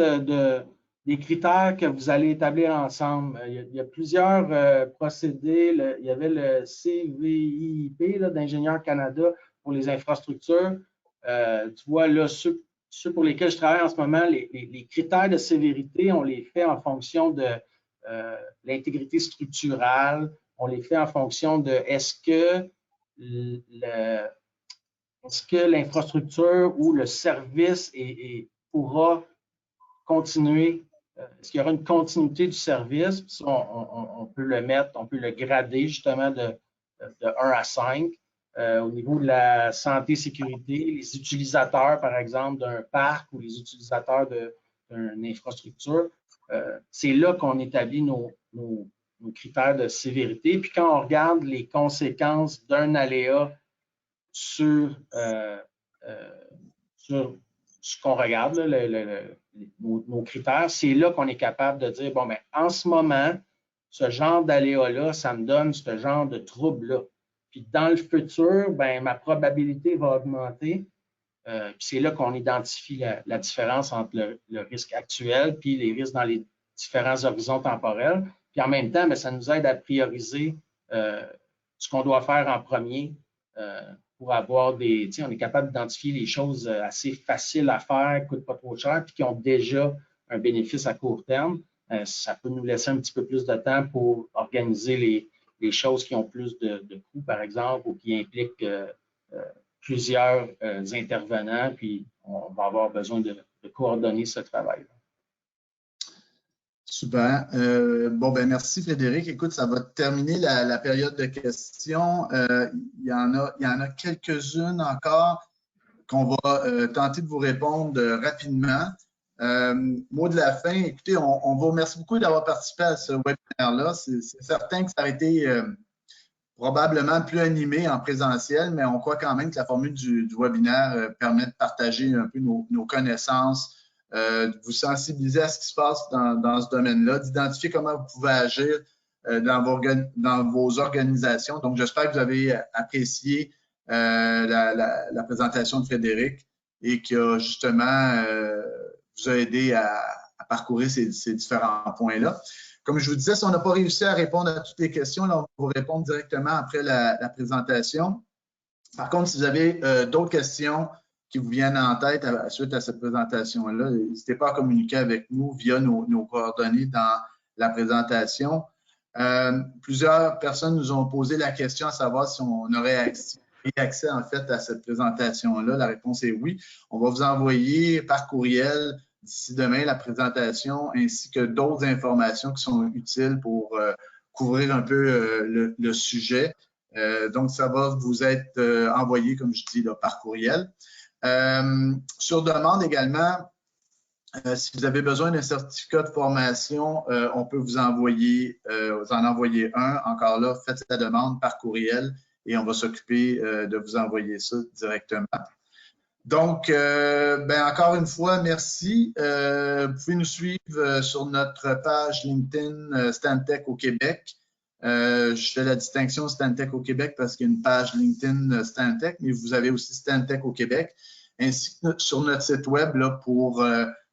des critères que vous allez établir ensemble. Il y a plusieurs procédés. Il y avait le CVIP d'Ingénieurs Canada pour les infrastructures. Tu vois, là, ceux pour lesquels je travaille en ce moment, les critères de sévérité, on les fait en fonction de l'intégrité structurale. On les fait en fonction de est-ce que l'infrastructure ou le service pourra continuer? Est-ce qu'il y aura une continuité du service? Ça, on peut le mettre, on peut le grader justement de 1 à 5. Au niveau de la santé et sécurité, les utilisateurs, par exemple, d'un parc ou les utilisateurs d'une infrastructure, c'est là qu'on établit nos critères de sévérité. Puis quand on regarde les conséquences d'un aléa sur ce qu'on regarde, là, nos critères, c'est là qu'on est capable de dire, bon, ben, en ce moment, ce genre d'aléa-là, ça me donne ce genre de trouble-là. Puis dans le futur, ben, ma probabilité va augmenter. Puis c'est là qu'on identifie la différence entre le risque actuel puis les risques dans les différents horizons temporels. Puis en même temps, bien, ça nous aide à prioriser ce qu'on doit faire en premier pour avoir des... On est capable d'identifier les choses assez faciles à faire, qui ne coûtent pas trop cher, puis qui ont déjà un bénéfice à court terme. Ça peut nous laisser un petit peu plus de temps pour organiser les choses qui ont plus de coûts, par exemple, ou qui impliquent plusieurs intervenants, puis on va avoir besoin de coordonner ce travail. Super. Bon, ben merci Frédéric. Écoute, ça va terminer la période de questions. Il y en a quelques-unes encore qu'on va tenter de vous répondre rapidement. Mot de la fin, écoutez, on vous remercie beaucoup d'avoir participé à ce webinaire-là. C'est certain que ça a été probablement plus animé en présentiel, mais on croit quand même que la formule du webinaire permet de partager un peu nos connaissances, de vous sensibiliser à ce qui se passe dans ce domaine-là, d'identifier comment vous pouvez agir dans vos organisations. Donc, j'espère que vous avez apprécié la présentation de Frédéric et qui a justement vous a aidé à parcourir ces différents points-là. Comme je vous disais, si on n'a pas réussi à répondre à toutes les questions, là, on va vous répondre directement après la présentation. Par contre, si vous avez d'autres questions qui vous viennent en tête suite à cette présentation-là, n'hésitez pas à communiquer avec nous via nos coordonnées dans la présentation. Plusieurs personnes nous ont posé la question à savoir si on aurait accès en fait à cette présentation-là. La réponse est oui. On va vous envoyer par courriel d'ici demain la présentation ainsi que d'autres informations qui sont utiles pour couvrir un peu le sujet. Donc, ça va vous être envoyé, comme je dis, là, par courriel. Sur demande également, si vous avez besoin d'un certificat de formation, on peut vous en envoyer un. Encore là, faites la demande par courriel et on va s'occuper de vous envoyer ça directement. Donc, encore une fois, merci. Vous pouvez nous suivre sur notre page LinkedIn Stantec au Québec. Je fais la distinction Stantec au Québec parce qu'il y a une page LinkedIn Stantec, mais vous avez aussi Stantec au Québec, ainsi que sur notre site web là, pour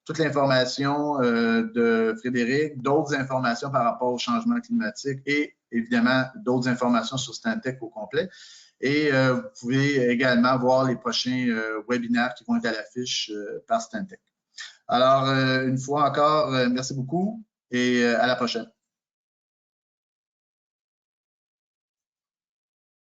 toute l'information de Frédéric, d'autres informations par rapport au changement climatique et évidemment d'autres informations sur Stantec au complet. Et vous pouvez également voir les prochains webinaires qui vont être à l'affiche par Stantec. Alors, une fois encore, merci beaucoup et à la prochaine.